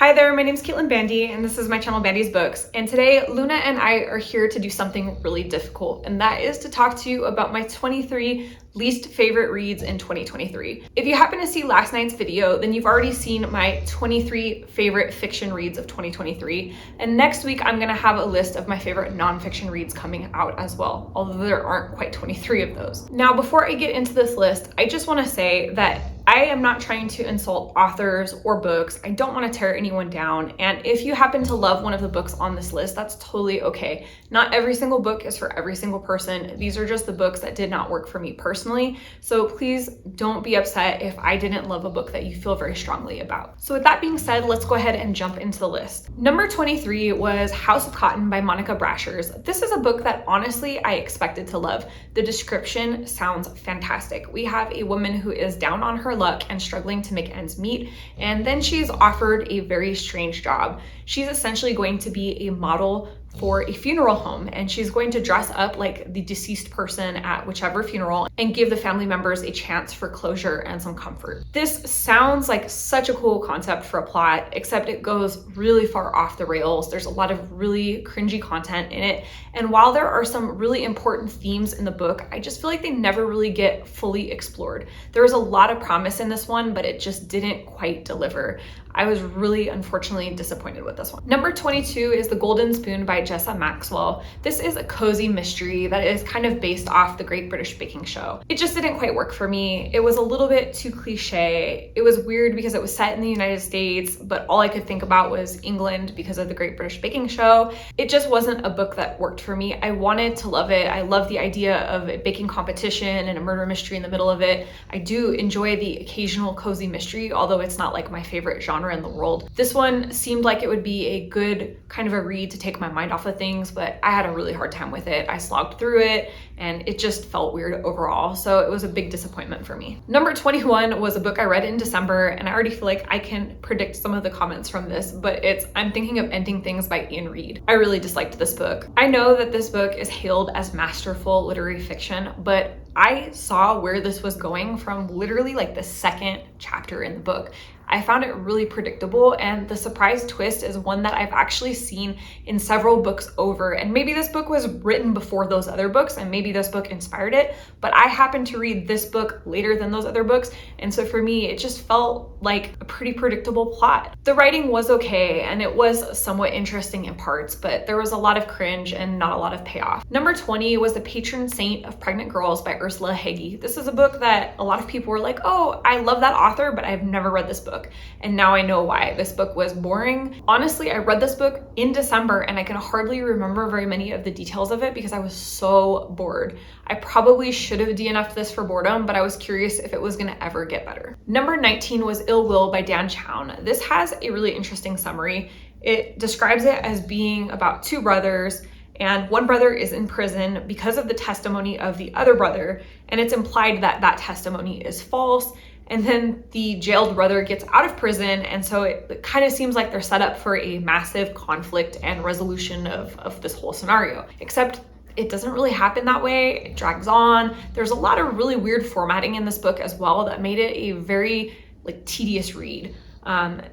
Hi there, my name is Caitlin Bandy and this is my channel Bandy's Books, and today Luna and I are here to do something really difficult, and that is to talk to you about my 23 least favorite reads in 2023. If you happen to see last night's video, then you've already seen my 23 favorite fiction reads of 2023, and next week I'm gonna have a list of my favorite nonfiction reads coming out as well, although there aren't quite 23 of those. Now, before I get into this list, I just wanna say that I am not trying to insult authors or books. I don't want to tear anyone down. And if you happen to love one of the books on this list, that's totally okay. Not every single book is for every single person. These are just the books that did not work for me personally. So please don't be upset if I didn't love a book that you feel very strongly about. So with that being said, let's go ahead and jump into the list. Number 23 was House of Cotton by Monica Brashears. This is a book that honestly I expected to love. The description sounds fantastic. We have a woman who is down on her luck and struggling to make ends meet, and then she's offered a very strange job. She's essentially going to be a model for a funeral home, and she's going to dress up like the deceased person at whichever funeral and give the family members a chance for closure and some comfort. This sounds like such a cool concept for a plot, except it goes really far off the rails. There's a lot of really cringy content in it, and while there are some really important themes in the book, I just feel like they never really get fully explored. There was a lot of promise in this one, but it just didn't quite deliver. I was really unfortunately disappointed with this one. Number 22 is The Golden Spoon by Jessa Maxwell. This is a cozy mystery that is kind of based off the Great British Baking Show. It just didn't quite work for me. It was a little bit too cliche. It was weird because it was set in the United States, but all I could think about was England because of the Great British Baking Show. It just wasn't a book that worked for me. I wanted to love it. I love the idea of a baking competition and a murder mystery in the middle of it. I do enjoy the occasional cozy mystery, although it's not like my favorite genre in the world. This one seemed like it would be a good kind of a read to take my mind off of things, but I had a really hard time with it. I slogged through it and it just felt weird overall, so it was a big disappointment for me. Number 21 was a book I read in December, and I already feel like I can predict some of the comments from this, but it's I'm Thinking of Ending Things by Iain Reid. I really disliked this book. I know that this book is hailed as masterful literary fiction, but I saw where this was going from literally like the second chapter in the book. I found it really predictable, and the surprise twist is one that I've actually seen in several books over, and maybe this book was written before those other books and maybe this book inspired it, but I happened to read this book later than those other books, and so for me it just felt like a pretty predictable plot. The writing was okay and it was somewhat interesting in parts, but there was a lot of cringe and not a lot of payoff. Number 20 was The Patron Saint of Pregnant Girls by Ursula Heggie. This is a book that a lot of people were like, oh, I love that author, but I've never read this book. And now I know why. This book was boring. Honestly, I read this book in December and I can hardly remember very many of the details of it because I was so bored. I probably should have DNF'd this for boredom, but I was curious if it was gonna ever get better. Number 19 was Ill Will by Dan Chaon. This has a really interesting summary. It describes it as being about two brothers, and one brother is in prison because of the testimony of the other brother, and it's implied that that testimony is false. And then the jailed brother gets out of prison, and so it kind of seems like they're set up for a massive conflict and resolution of this whole scenario. Except it doesn't really happen that way. It drags on. There's a lot of really weird formatting in this book as well that made it a very tedious read.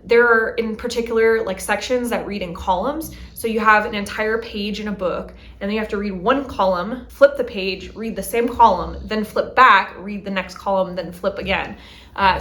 There are in particular sections that read in columns. So you have an entire page in a book, and then you have to read one column, flip the page, read the same column, then flip back, read the next column, then flip again.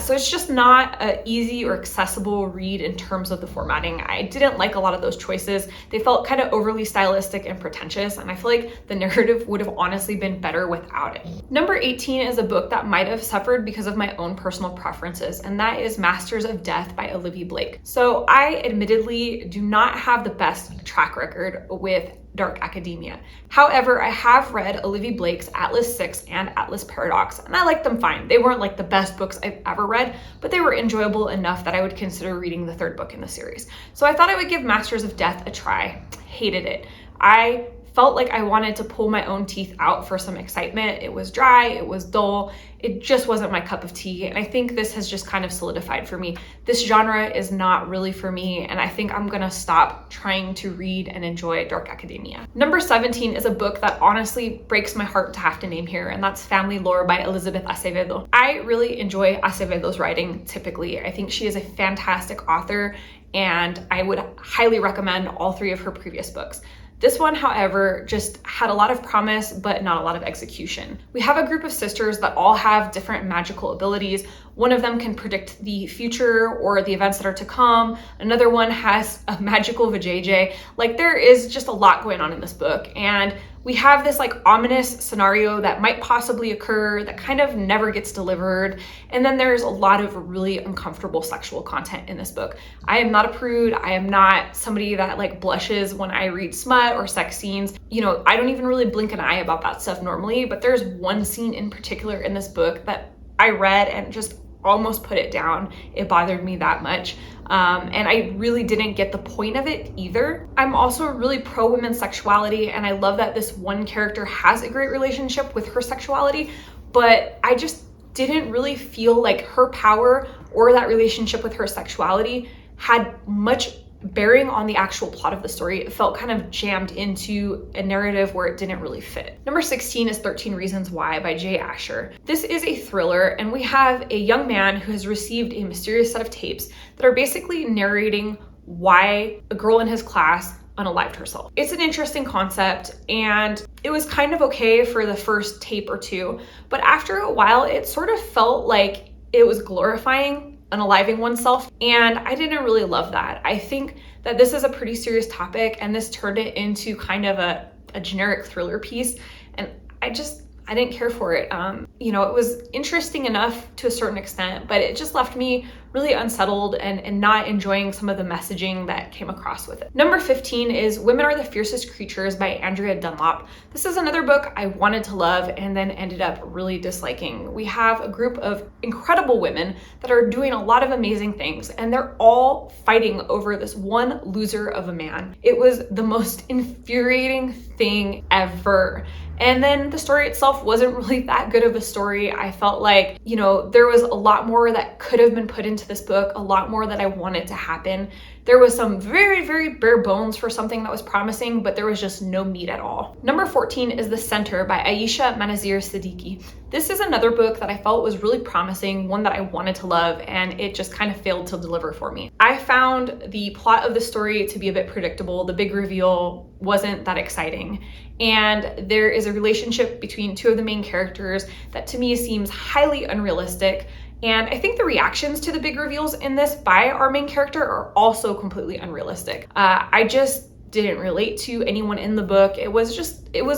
So it's just not an easy or accessible read in terms of the formatting. I didn't like a lot of those choices. They felt kind of overly stylistic and pretentious, and I feel like the narrative would have honestly been better without it. Number 18 is a book that might have suffered because of my own personal preferences, and that is Masters of Death by Olivie Blake. So I admittedly do not have the best track record with dark academia. However, I have read Olivie Blake's Atlas 6 and Atlas Paradox, and I liked them fine. They weren't the best books I've ever read, but they were enjoyable enough that I would consider reading the third book in the series. So I thought I would give Masters of Death a try. Hated it. I felt like I wanted to pull my own teeth out for some excitement. It was dry, it was dull, it just wasn't my cup of tea, and I think this has just kind of solidified for me. This genre is not really for me, and I think I'm gonna stop trying to read and enjoy dark academia. Number 17 is a book that honestly breaks my heart to have to name here, and that's Family Lore by Elizabeth Acevedo. I really enjoy Acevedo's writing typically. I think she is a fantastic author, and I would highly recommend all 3 of her previous books. This one, however, just had a lot of promise, but not a lot of execution. We have a group of sisters that all have different magical abilities. One of them can predict the future or the events that are to come. Another one has a magical vajayjay. Like, there is just a lot going on in this book. And we have this like ominous scenario that might possibly occur that kind of never gets delivered. And then there's a lot of really uncomfortable sexual content in this book. I am not a prude. I am not somebody that like blushes when I read smut or sex scenes. You know, I don't even really blink an eye about that stuff normally, but there's one scene in particular in this book that I read and just almost put it down. It bothered me that much. And I really didn't get the point of it either. I'm also really pro women's sexuality, and I love that this one character has a great relationship with her sexuality, but I just didn't really feel like her power or that relationship with her sexuality had much bearing on the actual plot of the story. It felt kind of jammed into a narrative where it didn't really fit. Number 16 is 13 Reasons Why by J. Asher. This is a thriller, and we have a young man who has received a mysterious set of tapes that are basically narrating why a girl in his class unalived herself. It's an interesting concept, and it was kind of okay for the first tape or 2, but after a while it sort of felt like it was glorifying unaliving oneself, and I didn't really love that. I think that this is a pretty serious topic, and this turned it into kind of a generic thriller piece, and I didn't care for it. You know, it was interesting enough to a certain extent, but it just left me really unsettled and not enjoying some of the messaging that came across with it. Number 15 is Women Are the Fiercest Creatures by Andrea Dunlop. This is another book I wanted to love and then ended up really disliking. We have a group of incredible women that are doing a lot of amazing things, and they're all fighting over this one loser of a man. It was the most infuriating thing ever. And then the story itself wasn't really that good of a story. I felt like, you know, there was a lot more that could have been put into this book, a lot more that I wanted to happen. There was some very, very bare bones for something that was promising, but there was just no meat at all. Number 14 is The Center by Ayesha, Manazir, Siddiqi. This is another book that I felt was really promising, one that I wanted to love, and it just kind of failed to deliver for me. I found the plot of the story to be a bit predictable. The big reveal wasn't that exciting. And there is a relationship between 2 of the main characters that to me seems highly unrealistic. And I think the reactions to the big reveals in this by our main character are also completely unrealistic. I just didn't relate to anyone in the book. It was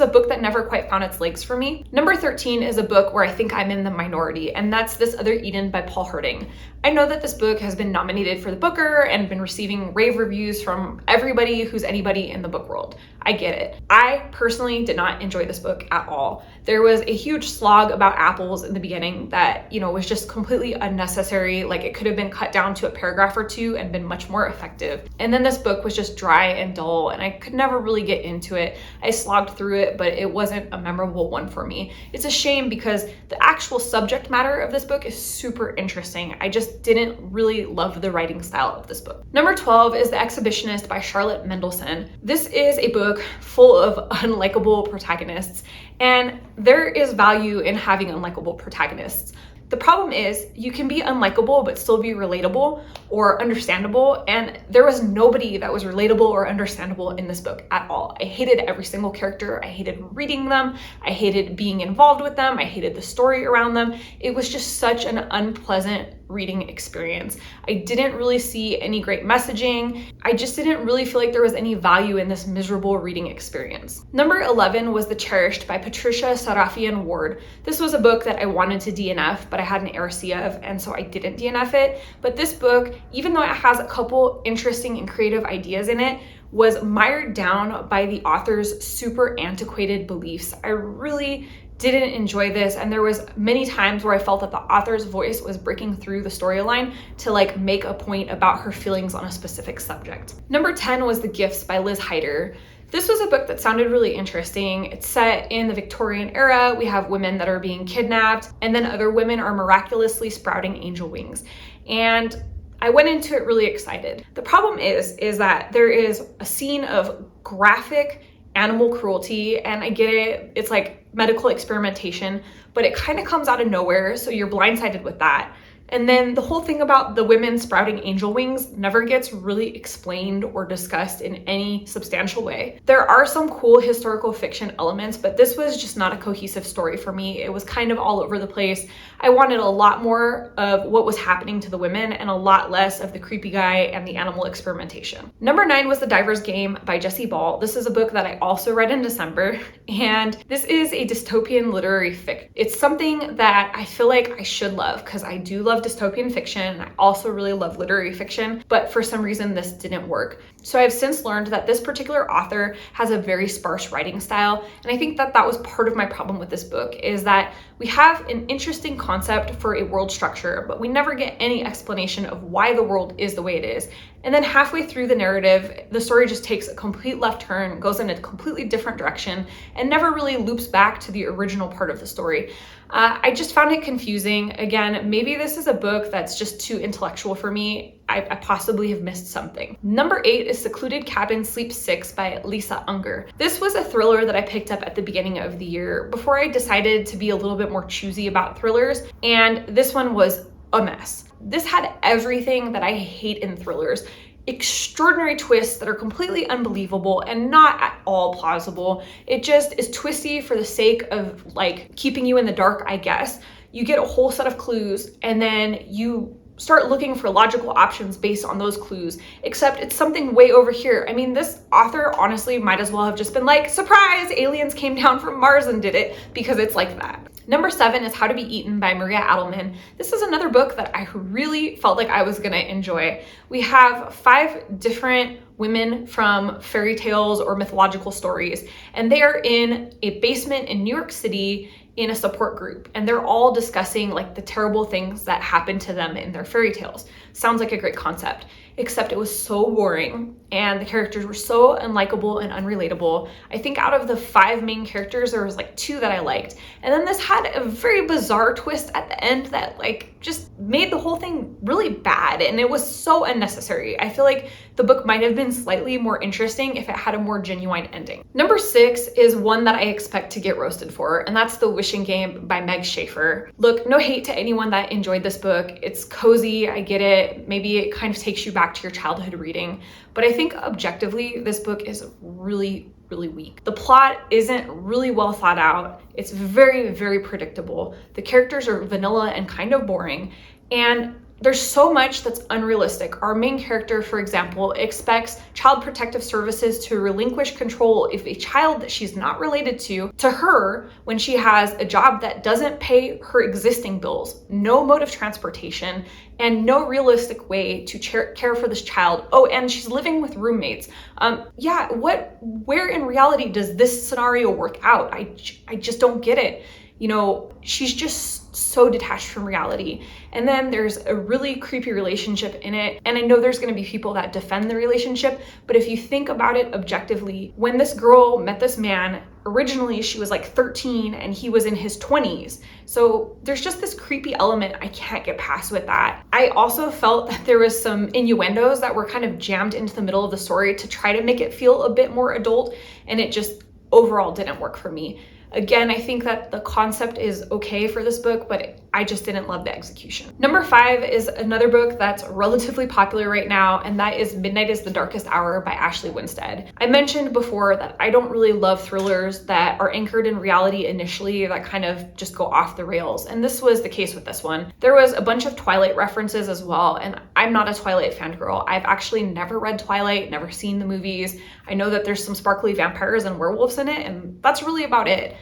a book that never quite found its legs for me. Number 13 is a book where I think I'm in the minority, and that's This Other Eden by Paul Harding. I know that this book has been nominated for the Booker and been receiving rave reviews from everybody who's anybody in the book world. I get it. I personally did not enjoy this book at all. There was a huge slog about apples in the beginning that, you know, was just completely unnecessary. Like, it could have been cut down to a paragraph or 2 and been much more effective. And then this book was just dry and dull, and I could never really get into it. I slogged through it, but it wasn't a memorable one for me. It's a shame because the actual subject matter of this book is super interesting. I just didn't really love the writing style of this book. Number 12 is The Exhibitionist by Charlotte Mendelson. This is a book full of unlikable protagonists, and there is value in having unlikable protagonists. The problem is you can be unlikable but still be relatable or understandable, and there was nobody that was relatable or understandable in this book at all. I hated every single character. I hated reading them. I hated being involved with them. I hated the story around them. It was just such an unpleasant reading experience. I didn't really see any great messaging. I just didn't really feel like there was any value in this miserable reading experience. Number 11 was The Cherished by Patricia Sarafian Ward. This was a book that I wanted to DNF, but I had an ARC of, and so I didn't DNF it. But this book, even though it has a couple interesting and creative ideas in it, was mired down by the author's super antiquated beliefs. I really didn't enjoy this, and there was many times where I felt that the author's voice was breaking through the storyline to like make a point about her feelings on a specific subject. Number 10 was The Gifts by Liz Hyder. This was a book that sounded really interesting. It's set in the Victorian era. We have women that are being kidnapped, and then other women are miraculously sprouting angel wings. And I went into it really excited. The problem is that there is a scene of graphic animal cruelty, and I get it, it's like medical experimentation, but it kind of comes out of nowhere, so you're blindsided with that. And then the whole thing about the women sprouting angel wings never gets really explained or discussed in any substantial way. There are some cool historical fiction elements, but this was just not a cohesive story for me. It was kind of all over the place. I wanted a lot more of what was happening to the women and a lot less of the creepy guy and the animal experimentation. Number 9 was The Diver's Game by Jessie Ball. This is a book that I also read in December, and this is a dystopian literary fiction. It's something that I feel like I should love because I do love dystopian fiction. I also really love literary fiction, but for some reason this didn't work. So I've since learned that this particular author has a very sparse writing style, and I think that that was part of my problem with this book, is that we have an interesting concept for a world structure, but we never get any explanation of why the world is the way it is. And then halfway through the narrative, the story just takes a complete left turn, goes in a completely different direction, and never really loops back to the original part of the story. I just found it confusing. Again, maybe this is a book that's just too intellectual for me. I possibly have missed something. Number 8 is Secluded Cabin Sleep 6 by Lisa Unger. This was a thriller that I picked up at the beginning of the year before I decided to be a little bit more choosy about thrillers, and this one was a mess. This had everything that I hate in thrillers. Extraordinary twists that are completely unbelievable and not at all plausible. It just is twisty for the sake of like keeping you in the dark, I guess. You get a whole set of clues and then you start looking for logical options based on those clues, except it's something way over here. I mean, this author honestly might as well have just been like, surprise, aliens came down from Mars and did it, because it's like that. Number 7 is How to Be Eaten by Maria Adelmann. This is another book that I really felt like I was gonna enjoy. We have 5 different women from fairy tales or mythological stories, and they are in a basement in New York City in a support group, and they're all discussing like the terrible things that happened to them in their fairy tales. Sounds like a great concept, except it was so boring and the characters were so unlikable and unrelatable. I think out of the 5 main characters, there was like 2 that I liked. And then this had a very bizarre twist at the end that like just made the whole thing really bad, and it was so unnecessary. I feel like the book might have been slightly more interesting if it had a more genuine ending. Number 6 is one that I expect to get roasted for, and that's The Wishing Game by Meg Schaefer. Look, no hate to anyone that enjoyed this book. It's cozy, I get it. Maybe it kind of takes you back to your childhood reading, but I think objectively this book is really weak. The plot isn't really well thought out. It's very predictable. The characters are vanilla and kind of boring, and there's so much that's unrealistic. Our main character, for example, expects Child Protective Services to relinquish control of a child that she's not related to her when she has a job that doesn't pay her existing bills, no mode of transportation, and no realistic way to care for this child. Oh, and she's living with roommates. Where in reality does this scenario work out? I just don't get it. You know, she's just so detached from reality. And then there's a really creepy relationship in it. And I know there's gonna be people that defend the relationship, but if you think about it objectively, when this girl met this man, originally she was like 13 and he was in his 20s. So there's just this creepy element I can't get past with that. I also felt that there was some innuendos that were kind of jammed into the middle of the story to try to make it feel a bit more adult, and it just overall didn't work for me. Again, I think that the concept is okay for this book, but I just didn't love the execution. Number 5 is another book that's relatively popular right now, and that is Midnight is the Darkest Hour by Ashley Winstead. I mentioned before that I don't really love thrillers that are anchored in reality initially, that kind of just go off the rails, and this was the case with this one. There was a bunch of Twilight references as well, and I'm not a Twilight fangirl. I've actually never read Twilight, never seen the movies. I know that there's some sparkly vampires and werewolves in it, and that's really about it.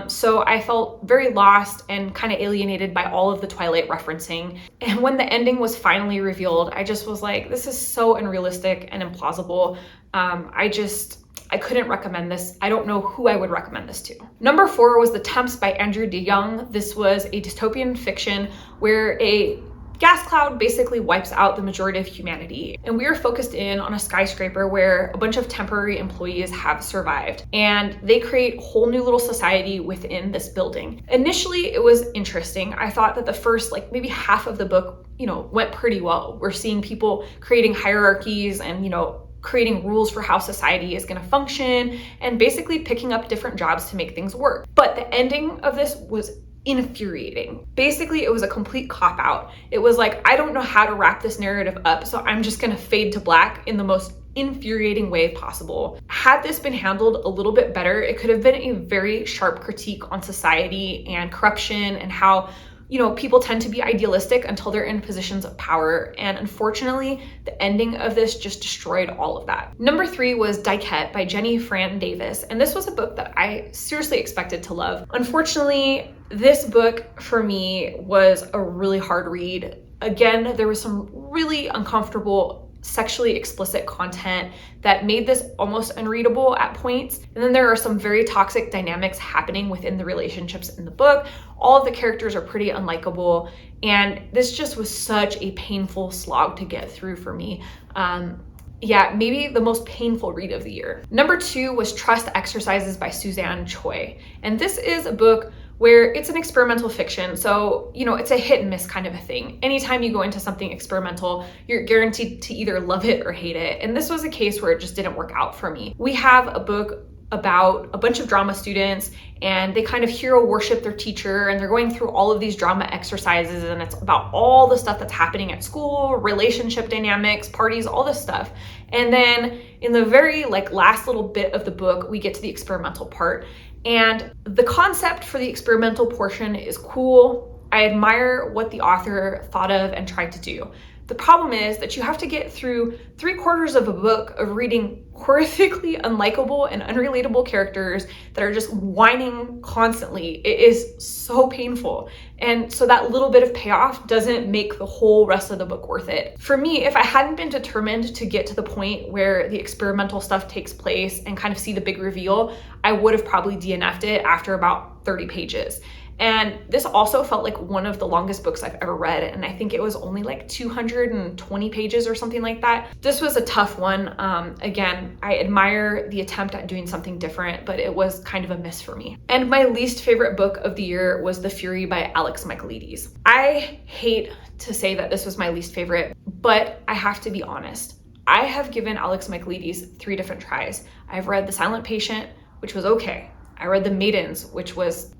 So I felt very lost and kind of alienated by all of the Twilight referencing. And when the ending was finally revealed, I just was like, this is so unrealistic and implausible. I couldn't recommend this. I don't know who I would recommend this to. Number 4 was The Temps by Andrea DeYoung. This was a dystopian fiction where a gas cloud basically wipes out the majority of humanity. And we are focused in on a skyscraper where a bunch of temporary employees have survived, and they create a whole new little society within this building. Initially, it was interesting. I thought that the first, maybe half of the book, went pretty well. We're seeing people creating hierarchies and, creating rules for how society is going to function and basically picking up different jobs to make things work. But the ending of this was infuriating. Basically, it was a complete cop-out. It was like, I don't know how to wrap this narrative up, so I'm just gonna fade to black in the most infuriating way possible. Had this been handled a little bit better, it could have been a very sharp critique on society and corruption and how, you know, people tend to be idealistic until they're in positions of power. And unfortunately, the ending of this just destroyed all of that. Number 3 was Dykette by Jenny Fran Davis. And this was a book that I seriously expected to love. Unfortunately, this book for me was a really hard read. Again, there was some really uncomfortable sexually explicit content that made this almost unreadable at points. And then there are some very toxic dynamics happening within the relationships in the book. All of the characters are pretty unlikable. And this just was such a painful slog to get through for me. Yeah, maybe the most painful read of the year. Number 2 was Trust Exercises by Suzanne Choi. And this is a book where it's an experimental fiction. So, you know, it's a hit and miss kind of a thing. Anytime you go into something experimental, you're guaranteed to either love it or hate it. And this was a case where it just didn't work out for me. We have a book about a bunch of drama students and they kind of hero worship their teacher and they're going through all of these drama exercises and it's about all the stuff that's happening at school, relationship dynamics, parties, all this stuff. And then in the very last little bit of the book, we get to the experimental part. And the concept for the experimental portion is cool. I admire what the author thought of and tried to do. The problem is that you have to get through 3/4 of a book of reading horrifically unlikable and unrelatable characters that are just whining constantly. It is so painful. And so that little bit of payoff doesn't make the whole rest of the book worth it. For me, if I hadn't been determined to get to the point where the experimental stuff takes place and kind of see the big reveal, I would have probably DNF'd it after about 30 pages. And this also felt like one of the longest books I've ever read. And I think it was only like 220 pages or something like that. This was a tough one. Again, I admire the attempt at doing something different, but it was kind of a miss for me. And my least favorite book of the year was The Fury by Alex Michaelides. I hate to say that this was my least favorite, but I have to be honest. I have given Alex Michaelides 3 different tries. I've read The Silent Patient, which was okay. I read The Maidens, which was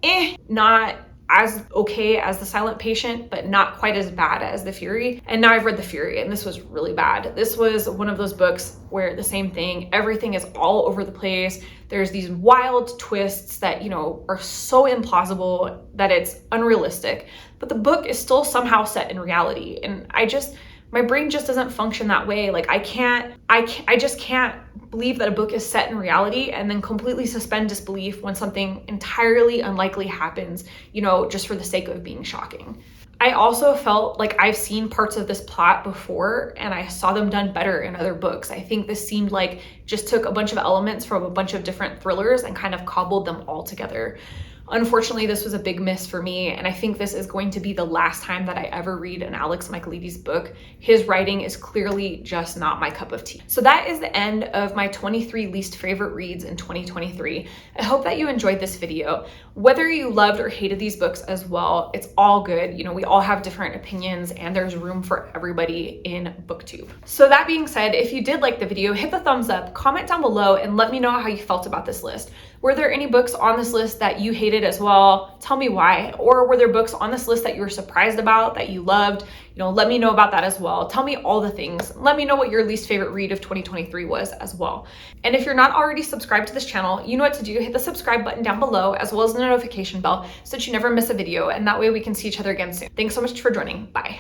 not as okay as The Silent Patient, but not quite as bad as The Fury. And now I've read The Fury, and this was really bad. This was one of those books where the same thing, everything is all over the place. There's these wild twists that, you know, are so implausible that it's unrealistic, but the book is still somehow set in reality. And my brain just doesn't function that way. Like I just can't believe that a book is set in reality and then completely suspend disbelief when something entirely unlikely happens, you know, just for the sake of being shocking. I also felt like I've seen parts of this plot before and I saw them done better in other books. I think this seemed like just took a bunch of elements from a bunch of different thrillers and kind of cobbled them all together. Unfortunately, this was a big miss for me, and I think this is going to be the last time that I ever read an Alex Michaelides book. His writing is clearly just not my cup of tea. So that is the end of my 23 least favorite reads in 2023. I hope that you enjoyed this video. Whether you loved or hated these books as well, it's all good. You know, we all have different opinions and there's room for everybody in BookTube. So that being said, if you did like the video, hit the thumbs up, comment down below, and let me know how you felt about this list. Were there any books on this list that you hated as well? Tell me why. Or were there books on this list that you were surprised about, that you loved? You know, let me know about that as well. Tell me all the things. Let me know what your least favorite read of 2023 was as well. And if you're not already subscribed to this channel, you know what to do. Hit the subscribe button down below, as well as the notification bell, so that you never miss a video. And that way we can see each other again soon. Thanks so much for joining. Bye.